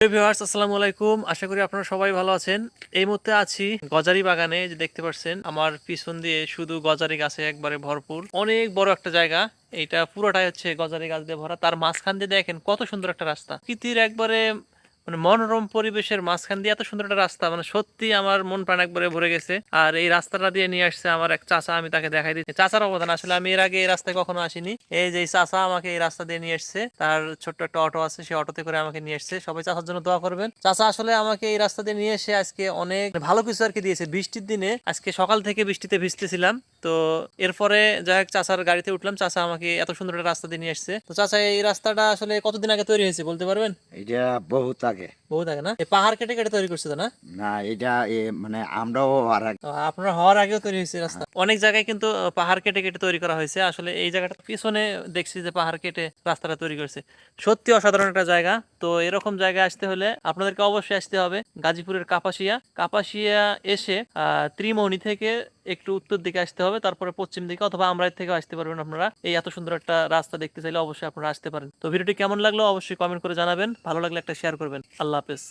Viewers আসসালামু আলাইকুম, আশা করি আপনারা সবাই ভালো আছেন। এই মুহূর্তে আছি গজারি বাগানে। যে দেখতে পাচ্ছেন আমার পিছন দিয়ে শুধু গজারি গাছে একবারে ভরপুর, অনেক বড় একটা জায়গা। এইটা পুরোটাই হচ্ছে গজারি গাছ দিয়ে ভরা। তার মাঝখান দিয়ে দেখেন কত সুন্দর একটা রাস্তা, প্রকৃতির একবারে মনোরম পরিবেশের মাঝখান দিয়ে এত সুন্দর একটা রাস্তা, সত্যি আমার মন প্রাণ একবারে ভরে গেছে। আর এই রাস্তাটা দিয়ে নিয়ে আসছে আমার এক চাচা, আমি তাকে দেখাই দিচ্ছি চাচার অবদান। আসলে আমি এর আগে এই রাস্তায় কখনো আসিনি। এই যে এই চাচা আমাকে এই রাস্তা দিয়ে নিয়ে এসছে, তার ছোট্ট একটা অটো আছে, সেই অটোতে করে আমাকে নিয়ে এসছে। সবাই চাচার জন্য দোয়া করবেন। চাচা আসলে আমাকে এই রাস্তা দিয়ে নিয়ে এসে আজকে অনেক ভালো কিছু আর কি দিয়েছে। বৃষ্টির দিনে আজকে সকাল থেকে বৃষ্টিতে ভিজতেছিলাম, তো এরপরে যাই হোক চাচার গাড়িতে উঠলাম। চাচা আমাকে এত সুন্দর একটা রাস্তা দিয়ে নিয়ে এসছে। তো চাচা এই রাস্তাটা আসলে কতদিন আগে তৈরি হয়েছে বলতে পারবেন? এটা বহুত আগে। বহুত আগে না? এই পাহাড় কেটে কেটে তৈরি করছে তো না? না, এটা মানে আমরাও আর আপনার হওয়ার আগেও তৈরি হয়েছে রাস্তা। অনেক জায়গায় কিন্তু পাহাড় কেটে কেটে তৈরি করা হয়েছে। আসলে এই জায়গাটা পিছনে দেখছি যে পাহাড় কেটে রাস্তাটা তৈরি করেছে। সত্যি অসাধারণ একটা জায়গা। তো এরকম জায়গায় আসতে হলে আপনাদেরকে অবশ্যই আসতে হবে গাজীপুরের কাপাসিয়া। কাপাসিয়া এসে ত্রিমোহনী থেকে একটু উত্তর দিকে আসতে হবে, তারপরে পশ্চিম দিকে অথবা আমরাই থেকে আসতে পারবেন। আপনারা এই এত সুন্দর একটা রাস্তা দেখতে চাইলে অবশ্যই আপনারা আসতে পারেন। তো ভিডিওটি কেমন লাগলো অবশ্যই কমেন্ট করে জানাবেন। ভালো লাগলে একটা শেয়ার করবেন। আল্লাহ হাফেজ।